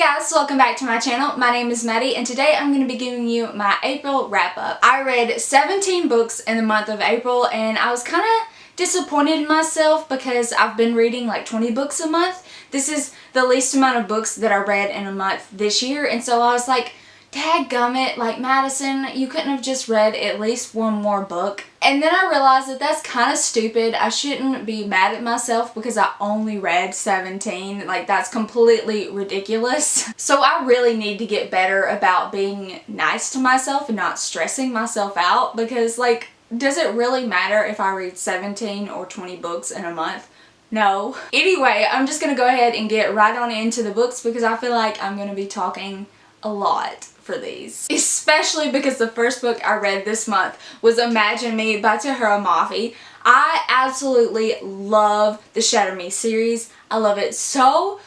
guys, welcome back to my channel. My name is Maddie and today I'm going to be giving you my April wrap up. I read 17 books in the month of April and I was kind of disappointed in myself because I've been reading like 20 books a month. This is the least amount of books that I read in a month this year, and so I was like, dadgummit, like Madison, you couldn't have just read at least one more book. And then I realized that that's kind of stupid. I shouldn't be mad at myself because I only read 17. Like, that's completely ridiculous. So I really need to get better about being nice to myself and not stressing myself out, because like, does it really matter if I read 17 or 20 books in a month? No. Anyway, I'm just gonna go ahead and get right on into the books because I feel like I'm gonna be talking a lot for these. Especially because the first book I read this month was Imagine Me by Tahira Mafi. I absolutely love the Shatter Me series. I love it so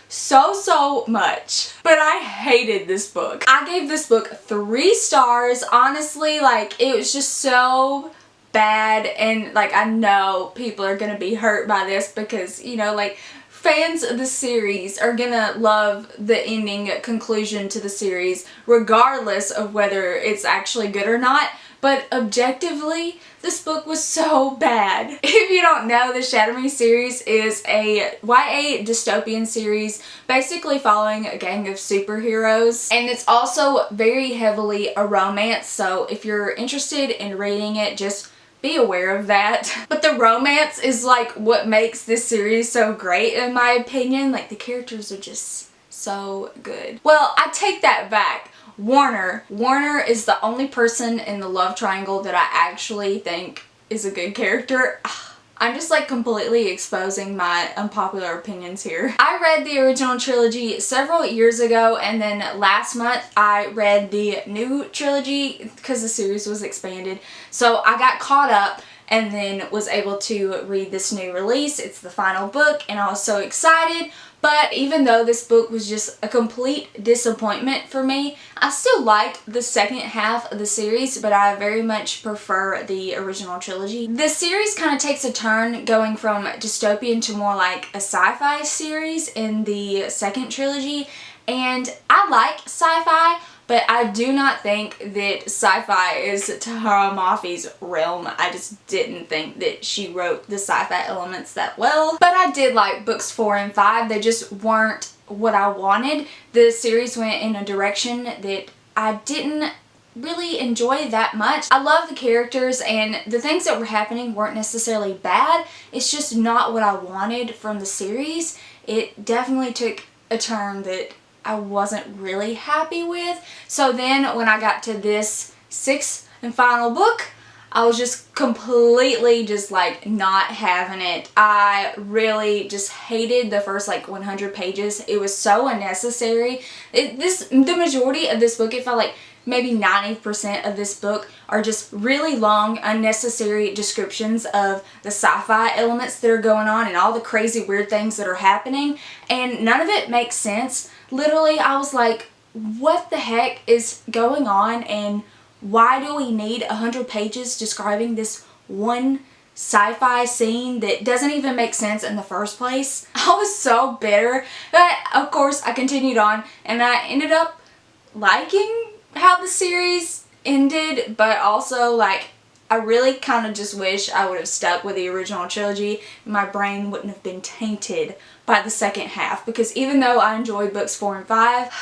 much. But I hated this book. I gave this book 3 stars. Honestly, like, it was just so bad, and like, I know people are gonna be hurt by this because, you know, like, fans of the series are gonna love the ending conclusion to the series regardless of whether it's actually good or not. But objectively, this book was so bad. If you don't know, the Shatter Me series is a YA dystopian series basically following a gang of superheroes, and it's also very heavily a romance, so if you're interested in reading it, just be aware of that. But the romance is like what makes this series so great in my opinion. Like, the characters are just so good. Well, I take that back. Warner is the only person in the love triangle that I actually think is a good character. I'm just like completely exposing my unpopular opinions here. I read the original trilogy several years ago, and then last month I read the new trilogy because the series was expanded. So I got caught up and then was able to read this new release. It's the final book and I was so excited. But even though this book was just a complete disappointment for me, I still liked the second half of the series, but I very much prefer the original trilogy. The series kind of takes a turn going from dystopian to more like a sci-fi series in the second trilogy, and I like sci-fi, but I do not think that sci-fi is Tahira Mafi's realm. I just didn't think that she wrote the sci-fi elements that well. But I did like books 4 and 5. They just weren't what I wanted. The series went in a direction that I didn't really enjoy that much. I love the characters and the things that were happening weren't necessarily bad. It's just not what I wanted from the series. It definitely took a turn that I wasn't really happy with. So then when I got to this 6th and final book, I was just completely just like not having it. I really just hated the first like 100 pages. It was so unnecessary. The majority of this book, it felt like maybe 90% of this book are just really long, unnecessary descriptions of the sci-fi elements that are going on and all the crazy weird things that are happening, and none of it makes sense. Literally, I was like, what the heck is going on, and why do we need 100 pages describing this one sci-fi scene that doesn't even make sense in the first place? I was so bitter, but of course I continued on and I ended up liking how the series ended, but also like, I really kind of just wish I would have stuck with the original trilogy. My brain wouldn't have been tainted by the second half, because even though I enjoyed books 4 and 5,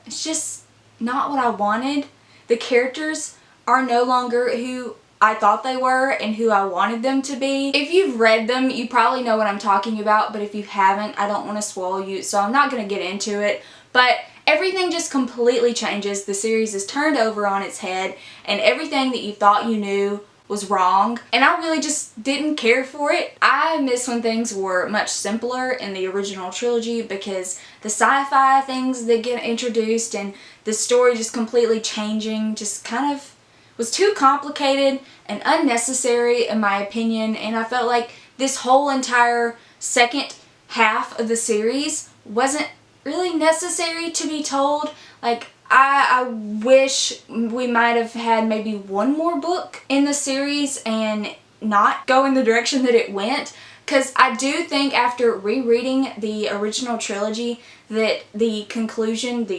it's just not what I wanted. The characters are no longer who I thought they were and who I wanted them to be. If you've read them, you probably know what I'm talking about, but if you haven't, I don't want to spoil you, so I'm not going to get into it. But everything just completely changes. The series is turned over on its head, and everything that you thought you knew was wrong, and I really just didn't care for it. I miss when things were much simpler in the original trilogy, because the sci-fi things that get introduced and the story just completely changing just kind of was too complicated and unnecessary in my opinion, and I felt like this whole entire second half of the series wasn't really necessary to be told. Like, I wish we might have had maybe one more book in the series and not go in the direction that it went, because I do think after rereading the original trilogy that the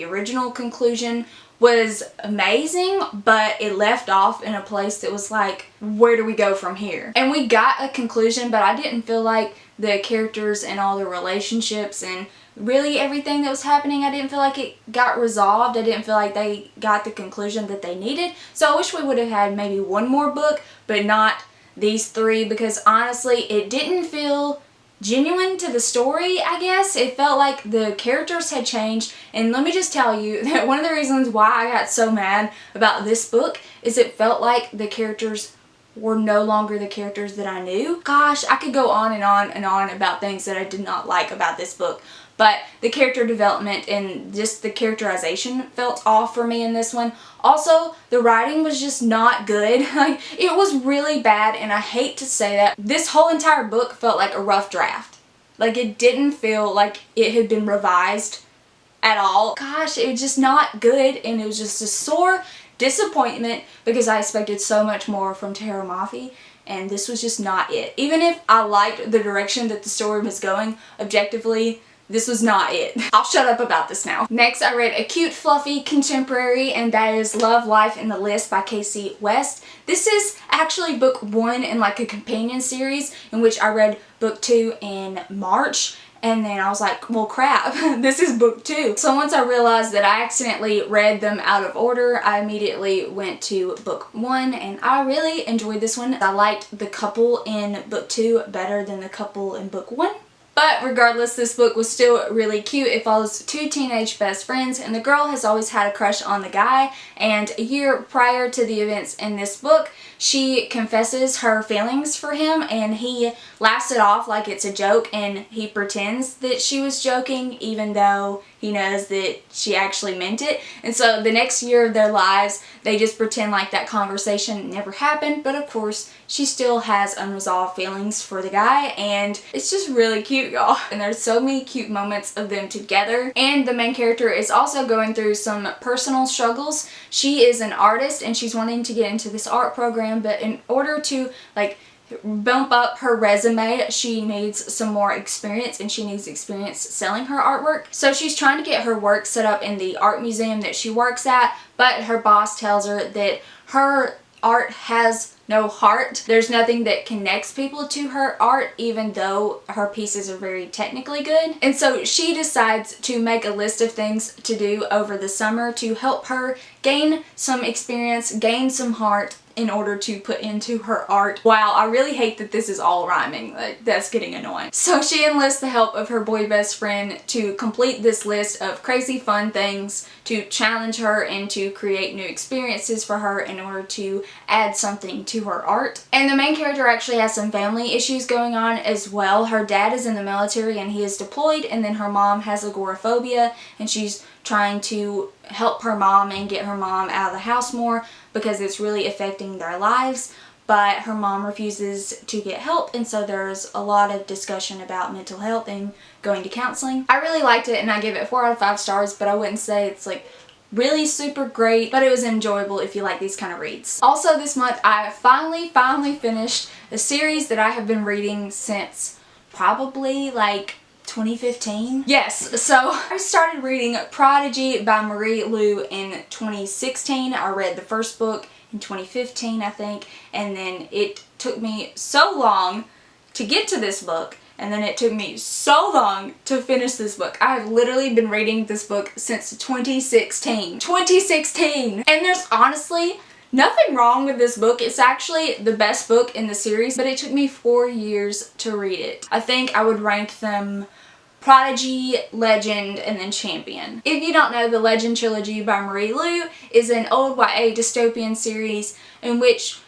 original conclusion was amazing, but it left off in a place that was like, where do we go from here? And we got a conclusion, but I didn't feel like the characters and all the relationships and really everything that was happening, I didn't feel like it got resolved. I didn't feel like they got the conclusion that they needed. So I wish we would have had maybe one more book, but not these three, because honestly, it didn't feel genuine to the story, I guess. It felt like the characters had changed, and let me just tell you that one of the reasons why I got so mad about this book is it felt like the characters were no longer the characters that I knew. Gosh, I could go on and on and on about things that I did not like about this book, but the character development and just the characterization felt off for me in this one. Also, the writing was just not good. Like, it was really bad, and I hate to say that. This whole entire book felt like a rough draft. Like, it didn't feel like it had been revised at all. Gosh, it was just not good, and it was just a sore disappointment because I expected so much more from Tara Mafi, and this was just not it. Even if I liked the direction that the story was going, objectively, this was not it. I'll shut up about this now. Next, I read a cute, fluffy contemporary, and that is Love, Life, and the List by Casey West. This is actually book 1 in like a companion series in which I read book 2 in March. And then I was like, well crap, this is book 2. So once I realized that I accidentally read them out of order, I immediately went to book 1, and I really enjoyed this one. I liked the couple in book 2 better than the couple in book 1. But regardless, this book was still really cute. It follows 2 teenage best friends, and the girl has always had a crush on the guy, and a year prior to the events in this book, she confesses her feelings for him, and he laughs it off like it's a joke, and he pretends that she was joking even though he knows that she actually meant it. And so the next year of their lives, they just pretend like that conversation never happened, but of course she still has unresolved feelings for the guy, and it's just really cute, y'all. And there's so many cute moments of them together. And the main character is also going through some personal struggles. She is an artist, and she's wanting to get into this art program, but in order to like bump up her resume, she needs some more experience, and she needs experience selling her artwork. So she's trying to get her work set up in the art museum that she works at, but her boss tells her that her art has no heart. There's nothing that connects people to her art, even though her pieces are very technically good. And so she decides to make a list of things to do over the summer to help her gain some experience, gain some heart, in order to put into her art. Wow, I really hate that this is all rhyming. Like, that's getting annoying. So she enlists the help of her boy best friend to complete this list of crazy fun things to challenge her and to create new experiences for her in order to add something to her art. And the main character actually has some family issues going on as well. Her dad is in the military and he is deployed, and then her mom has agoraphobia, and she's trying to help her mom and get her mom out of the house more because it's really affecting their lives, but her mom refuses to get help, and so there's a lot of discussion about mental health and going to counseling. I really liked it, and I give it 4 out of 5 stars, but I wouldn't say it's like really super great, but it was enjoyable if you like these kind of reads. Also this month, I finally finished a series that I have been reading since probably like 2015. Yes, so I started reading Prodigy by Marie Lu in 2016. I read the first book in 2015, I think, and then it took me so long to get to this book, and then it took me so long to finish this book. I've literally been reading this book since 2016. 2016! And there's honestly nothing wrong with this book. It's actually the best book in the series, but it took me 4 years to read it. I think I would rank them Prodigy, Legend, and then Champion. If you don't know, the Legend trilogy by Marie Lu is an old YA dystopian series in which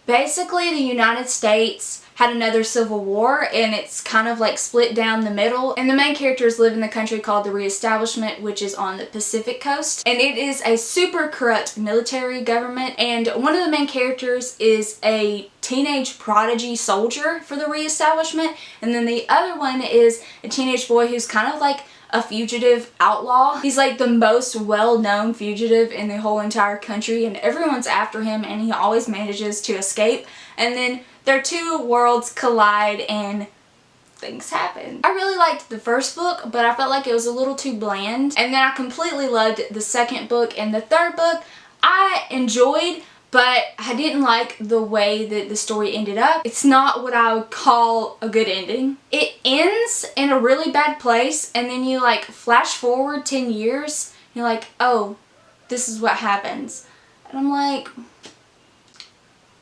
basically the United States had another civil war, and it's kind of like split down the middle, and the main characters live in the country called the Reestablishment, which is on the Pacific coast, and it is a super corrupt military government, and one of the main characters is a teenage prodigy soldier for the Reestablishment, and then the other one is a teenage boy who's kind of like a fugitive outlaw. He's like the most well-known fugitive in the whole entire country, and everyone's after him, and he always manages to escape. And then their two worlds collide, and things happened. I really liked the first book, but I felt like it was a little too bland. And then I completely loved the second book, and the third book I enjoyed, but I didn't like the way that the story ended up. It's not what I would call a good ending. It ends in a really bad place, and then you like flash forward 10 years, and you're like, oh, this is what happens. And I'm like,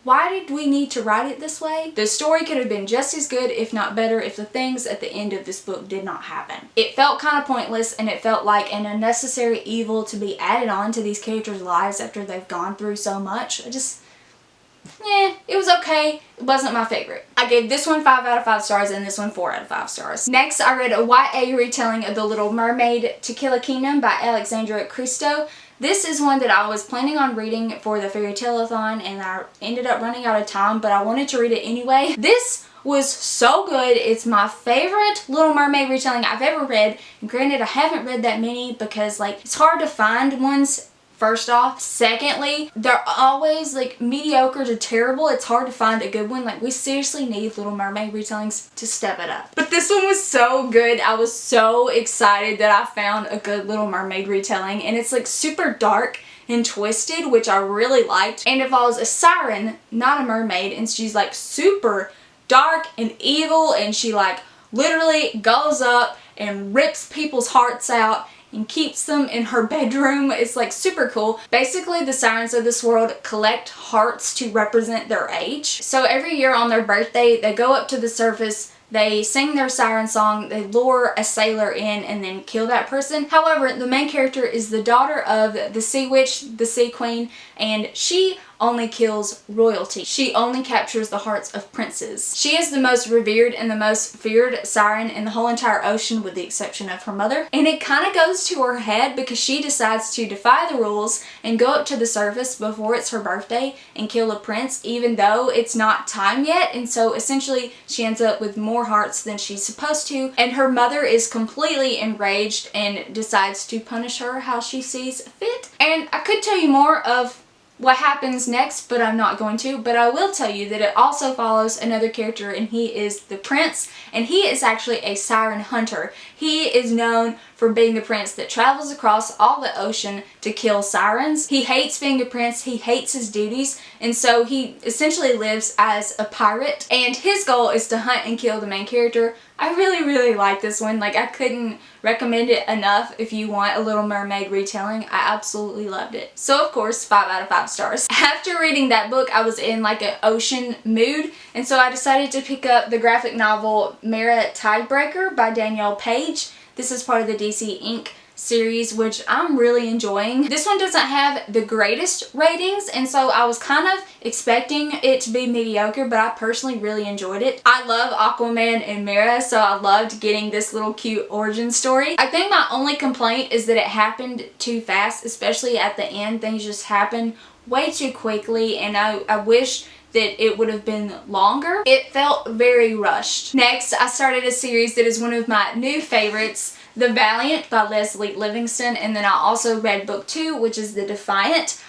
why did we need to write it this way? The story could have been just as good, if not better, if the things at the end of this book did not happen. It felt kind of pointless, and it felt like an unnecessary evil to be added on to these characters' lives after they've gone through so much. It was okay. It wasn't my favorite. I gave this one 5 out of 5 stars and this one 4 out of 5 stars. Next, I read a YA retelling of The Little Mermaid, To Kill a Kingdom by Alexandra Christo. This is one that I was planning on reading for the fairy tale-a-thon, and I ended up running out of time, but I wanted to read it anyway. This was so good. It's my favorite Little Mermaid retelling I've ever read, and granted I haven't read that many because like it's hard to find ones. First off. Secondly, they're always like mediocre to terrible. It's hard to find a good one. Like we seriously need Little Mermaid retellings to step it up. But this one was so good. I was so excited that I found a good Little Mermaid retelling, and it's like super dark and twisted, which I really liked, and it follows a siren, not a mermaid, and she's like super dark and evil, and she like literally goes up and rips people's hearts out and keeps them in her bedroom. It's like super cool. Basically, the sirens of this world collect hearts to represent their age. So every year on their birthday, they go up to the surface, they sing their siren song, they lure a sailor in and then kill that person. However, the main character is the daughter of the sea witch, the sea queen, and she only kills royalty. She only captures the hearts of princes. She is the most revered and the most feared siren in the whole entire ocean, with the exception of her mother. And it kind of goes to her head because she decides to defy the rules and go up to the surface before it's her birthday and kill a prince, even though it's not time yet. And so essentially she ends up with more hearts than she's supposed to. And her mother is completely enraged and decides to punish her how she sees fit. And I could tell you more of what happens next, but I'm not going to. But I will tell you that it also follows another character, and he is the prince, and he is actually a siren hunter. He is known for being the prince that travels across all the ocean to kill sirens. He hates being a prince, he hates his duties, and so he essentially lives as a pirate, and his goal is to hunt and kill the main character. I really like this one. Like, I couldn't recommend it enough if you want a Little Mermaid retelling. I absolutely loved it. So of course, 5 out of 5 stars. After reading that book, I was in like an ocean mood, and so I decided to pick up the graphic novel Mara Tiebreaker by Danielle Page. This is part of the DC Inc. series, which I'm really enjoying. This one doesn't have the greatest ratings, and so I was kind of expecting it to be mediocre, but I personally really enjoyed it. I love Aquaman and Mara, so I loved getting this little cute origin story. I think my only complaint is that it happened too fast, especially at the end. Things just happened way too quickly, and I wish that it would have been longer. It felt very rushed. Next, I started a series that is one of my new favorites, The Valiant by Leslie Livingston, and then I also read book 2, which is The Defiant.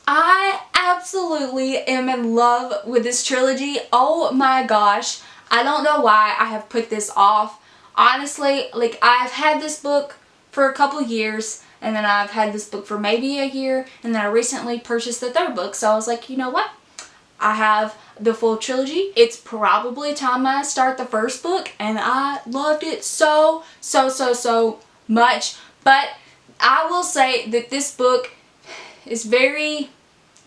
I absolutely am in love with this trilogy. Oh my gosh. I don't know why I have put this off. Honestly, like, I've had this book for a couple years, and then I've had this book for maybe a year, and then I recently purchased the 3rd book, so I was like, you know what? I have the full trilogy. It's probably time I start the 1st book, and I loved it so much. But I will say that this book is very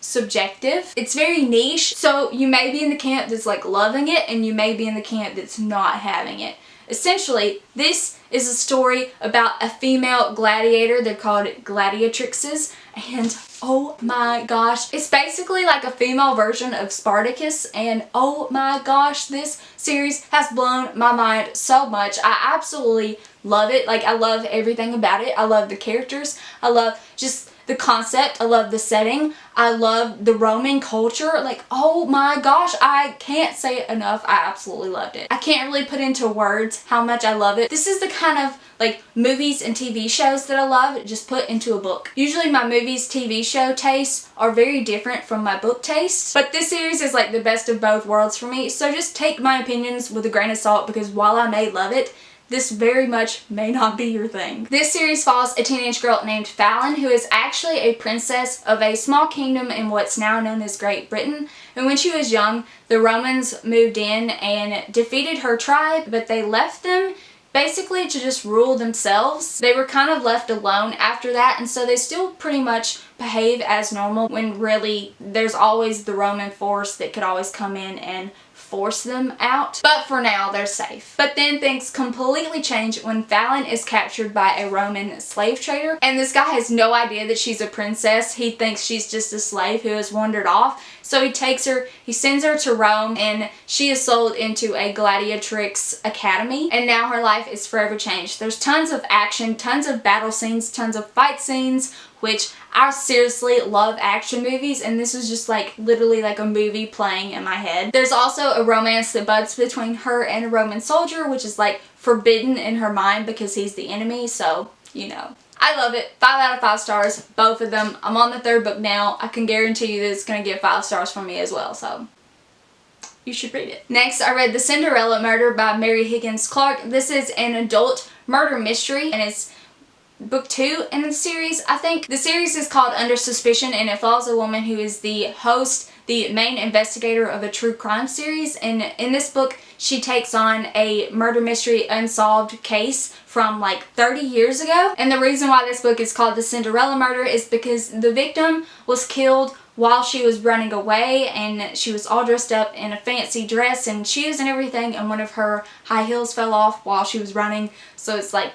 subjective. It's very niche, so you may be in the camp that's like loving it, and you may be in the camp that's not having it. Essentially, this is a story about a female gladiator. They're called gladiatrixes, and oh my gosh, it's basically like a female version of Spartacus, and oh my gosh, this series has blown my mind so much. I absolutely love it. Like, I love everything about it. I love the characters. I love just the concept. I love the setting. I love the Roman culture. Like, oh my gosh, I can't say it enough. I absolutely loved it. I can't really put into words how much I love it. This is the kind of like movies and TV shows that I love just put into a book. Usually my movies, TV show tastes are very different from my book tastes, but this series is like the best of both worlds for me. So just take my opinions with a grain of salt, because while I may love it, this very much may not be your thing. This series follows a teenage girl named Valiant, who is actually a princess of a small kingdom in what's now known as Great Britain. And when she was young, the Romans moved in and defeated her tribe, but they left them basically to just rule themselves. They were kind of left alone after that, and so they still pretty much behave as normal when really there's always the Roman force that could always come in and force them out. But for now, they're safe. But then things completely change when Valiant is captured by a Roman slave trader, and this guy has no idea that she's a princess. He thinks she's just a slave who has wandered off. So he takes her, he sends her to Rome, and she is sold into a gladiatrix academy, and now her life is forever changed. There's tons of action, tons of battle scenes, tons of fight scenes, which I seriously love action movies, and this was just like literally like a movie playing in my head. There's also a romance that buds between her and a Roman soldier, which is like forbidden in her mind because he's the enemy, so you know. I love it. 5 out of 5 stars, both of them. I'm on the 3rd book now. I can guarantee you that it's going to get 5 stars from me as well, so you should read it. Next, I read The Cinderella Murder by Mary Higgins Clark. This is an adult murder mystery, and it's book 2 in the series, I think. The series is called Under Suspicion, and it follows a woman who is the host, the main investigator of a true crime series, and in this book she takes on a murder mystery unsolved case from like 30 years ago. And the reason why this book is called The Cinderella Murder is because the victim was killed while she was running away, and she was all dressed up in a fancy dress and shoes and everything, and one of her high heels fell off while she was running, so it's like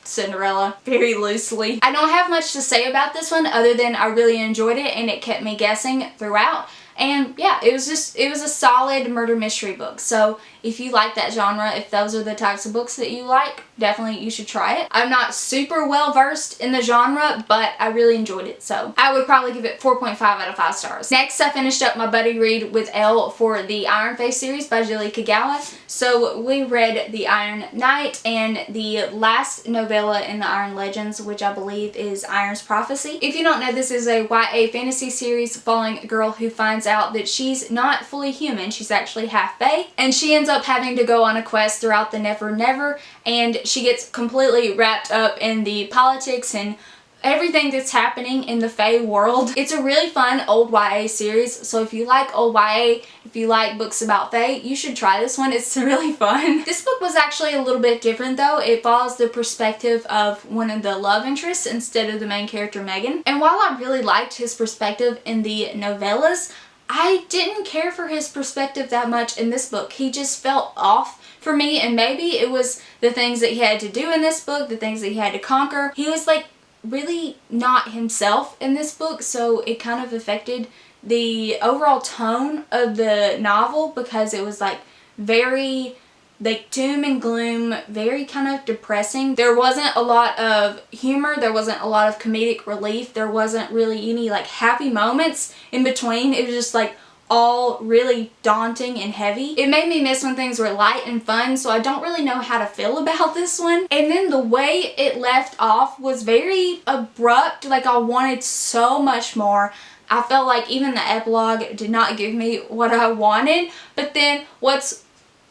Cinderella, very loosely. I don't have much to say about this one other than I really enjoyed it and it kept me guessing throughout. And yeah, it was a solid murder mystery book. So if you like that genre, if those are the types of books that you like, definitely you should try it. I'm not super well versed in the genre, but I really enjoyed it, so I would probably give it 4.5 out of 5 stars. Next, I finished up my buddy read with Elle for the Iron Face series by Julie Kagawa. So we read The Iron Knight and the last novella in the Iron Legends, which I believe is Iron's Prophecy. If you don't know, this is a YA fantasy series following a girl who finds out that she's not fully human, she's actually half fae, and she ends up having to go on a quest throughout the Never Never, and she gets completely wrapped up in the politics and everything that's happening in the fae world. It's a really fun old YA series, so if you like old YA, if you like books about fae, you should try this one. It's really fun. This book was actually a little bit different though. It follows the perspective of one of the love interests instead of the main character Megan, and while I really liked his perspective in the novellas, I didn't care for his perspective that much in this book. He just felt off for me, and maybe it was the things that he had to do in this book, the things that he had to conquer. He was like really not himself in this book, so it kind of affected the overall tone of the novel because it was like very like doom and gloom, very kind of depressing. There wasn't a lot of humor, there wasn't a lot of comedic relief, there wasn't really any like happy moments in between. It was just like all really daunting and heavy. It made me miss when things were light and fun, so I don't really know how to feel about this one. And then the way it left off was very abrupt, like I wanted so much more. I felt like even the epilogue did not give me what I wanted, but then what's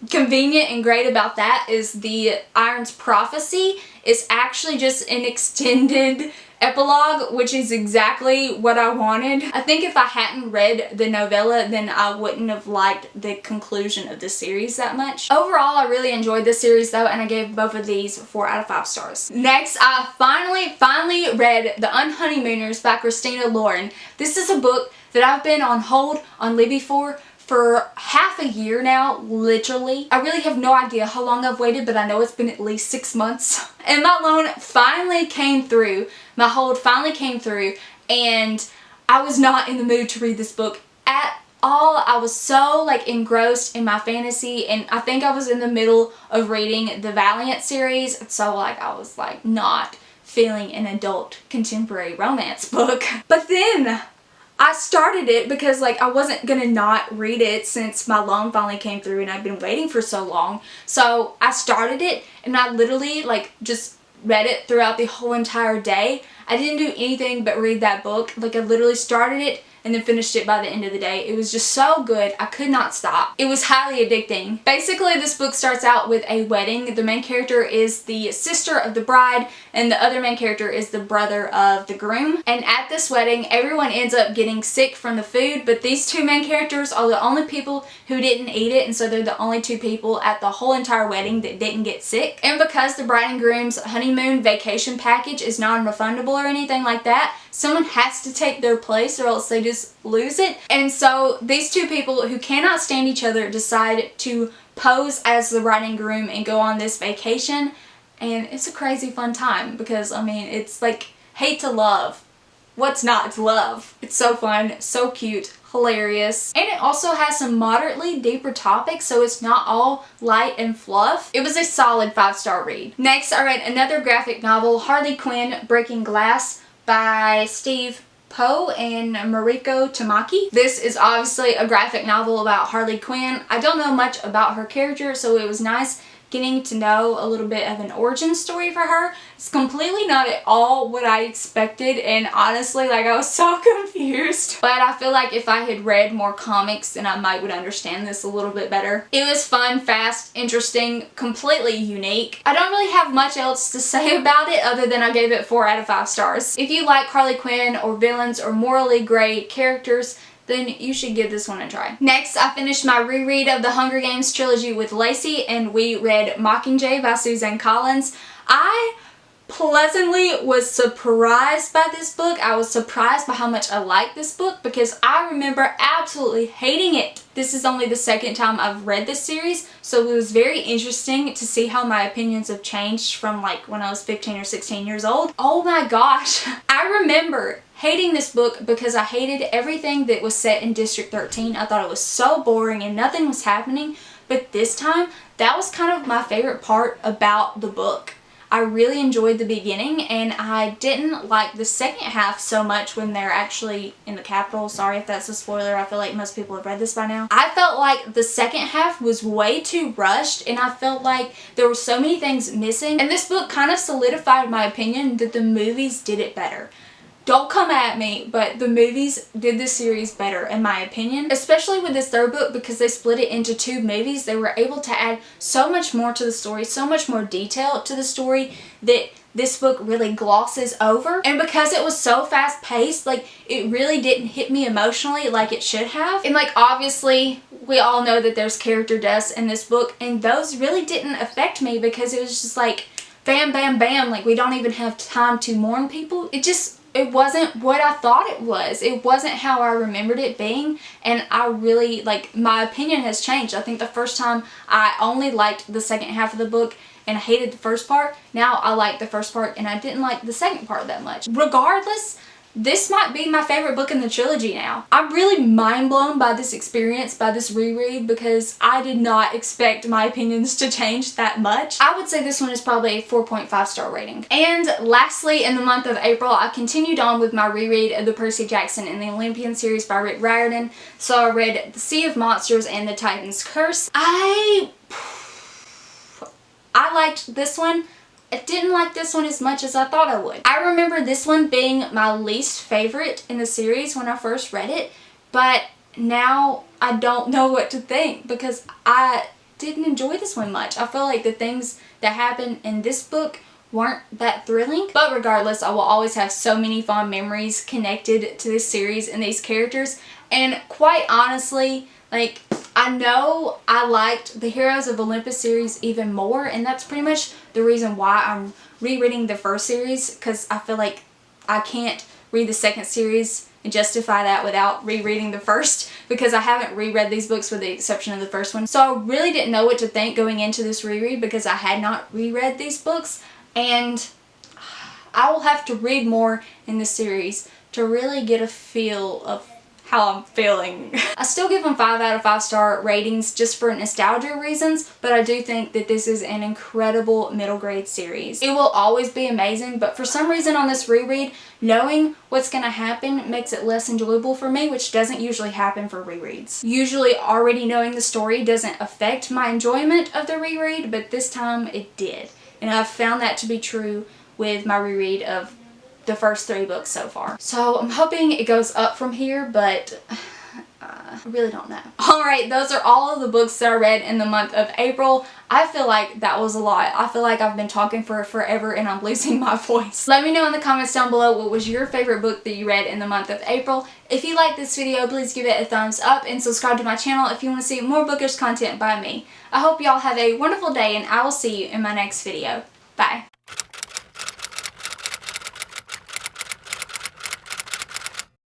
convenient and great about that is the Iron's Prophecy is actually just an extended epilogue, which is exactly what I wanted. I think if I hadn't read the novella, then I wouldn't have liked the conclusion of the series that much. Overall, I really enjoyed this series though, and I gave both of these 4 out of 5 stars. Next, I finally read The Unfunny Mooners by Christina Lauren. This is a book that I've been on hold on Libby for half a year now, literally. I really have no idea how long I've waited, but I know it's been at least 6 months. And my loan finally came through. My hold finally came through, and I was not in the mood to read this book at all. I was so like engrossed in my fantasy, and I think I was in the middle of reading the Valiant series, so like I was like not feeling an adult contemporary romance book. But then I started it because like I wasn't gonna not read it since my loan finally came through and I've been waiting for so long. So I started it and I literally like just read it throughout the whole entire day. I didn't do anything but read that book. Like I literally started it and then finished it by the end of the day. It was just so good. I could not stop. It was highly addicting. Basically, this book starts out with a wedding. The main character is the sister of the bride and the other main character is the brother of the groom. And at this wedding, everyone ends up getting sick from the food, but these two main characters are the only people who didn't eat it, and so they're the only two people at the whole entire wedding that didn't get sick. And because the bride and groom's honeymoon vacation package is non-refundable or anything like that, someone has to take their place or else they just lose it. And so these two people who cannot stand each other decide to pose as the bride and groom and go on this vacation. And it's a crazy fun time because, I mean, it's like hate to love. What's not to love? It's so fun, so cute, hilarious. And it also has some moderately deeper topics, so it's not all light and fluff. It was a solid 5-star read. Next, I read another graphic novel, Harley Quinn Breaking Glass by Steve Poe and Mariko Tamaki. This is obviously a graphic novel about Harley Quinn. I don't know much about her character, so it was nice getting to know a little bit of an origin story for her. It's completely not at all what I expected, and honestly, like, I was so confused. But I feel like if I had read more comics, then I might would understand this a little bit better. It was fun, fast, interesting, completely unique. I don't really have much else to say about it other than I gave it 4 out of 5 stars. If you like Harley Quinn or villains or morally gray characters, then you should give this one a try. Next, I finished my reread of the Hunger Games trilogy with Lacey, and we read Mockingjay by Suzanne Collins. I pleasantly was surprised by this book. I was surprised by how much I liked this book because I remember absolutely hating it. This is only the second time I've read this series, so it was very interesting to see how my opinions have changed from like when I was 15 or 16 years old. Oh my gosh. I remember hating this book because I hated everything that was set in District 13. I thought it was so boring and nothing was happening, but this time that was kind of my favorite part about the book. I really enjoyed the beginning, and I didn't like the second half so much when they're actually in the Capitol. Sorry if that's a spoiler. I feel like most people have read this by now. I felt like the second half was way too rushed, and I felt like there were so many things missing. And this book kind of solidified my opinion that the movies did it better. Don't come at me, but the movies did this series better in my opinion. Especially with this third book, because they split it into 2 movies. They were able to add so much more to the story, so much more detail to the story that this book really glosses over. And because it was so fast paced, like, it really didn't hit me emotionally like it should have. And like, obviously we all know that there's character deaths in this book, and those really didn't affect me because it was just like bam, bam, bam. Like, we don't even have time to mourn people. It wasn't what I thought it was. It wasn't how I remembered it being, and I really, like, my opinion has changed. I think the first time I only liked the second half of the book and I hated the first part. Now I like the first part and I didn't like the second part that much. Regardless, this might be my favorite book in the trilogy now. I'm really mind blown by this experience, by this reread, because I did not expect my opinions to change that much. I would say this one is probably a 4.5 star rating. And lastly, in the month of April, I continued on with my reread of the Percy Jackson and the Olympian series by Rick Riordan. So I read The Sea of Monsters and The Titan's Curse. I liked this one. I didn't like this one as much as I thought I would. I remember this one being my least favorite in the series when I first read it, but now I don't know what to think because I didn't enjoy this one much. I feel like the things that happened in this book weren't that thrilling, but regardless, I will always have so many fond memories connected to this series and these characters. And quite honestly, like, I know I liked the Heroes of Olympus series even more, and that's pretty much the reason why I'm rereading the first series, because I feel like I can't read the second series and justify that without rereading the first, because I haven't reread these books with the exception of the first one. So I really didn't know what to think going into this reread because I had not reread these books, and I will have to read more in this series to really get a feel of how I'm feeling. I still give them 5 out of 5 star ratings just for nostalgia reasons, but I do think that this is an incredible middle grade series. It will always be amazing, but for some reason on this reread, knowing what's gonna happen makes it less enjoyable for me, which doesn't usually happen for rereads. Usually already knowing the story doesn't affect my enjoyment of the reread, but this time it did. And I've found that to be true with my reread of the first 3 books so far. So I'm hoping it goes up from here, but I really don't know. Alright, those are all of the books that I read in the month of April. I feel like that was a lot. I feel like I've been talking for forever and I'm losing my voice. Let me know in the comments down below what was your favorite book that you read in the month of April. If you like this video, please give it a thumbs up and subscribe to my channel if you want to see more bookish content by me. I hope y'all have a wonderful day and I will see you in my next video. Bye.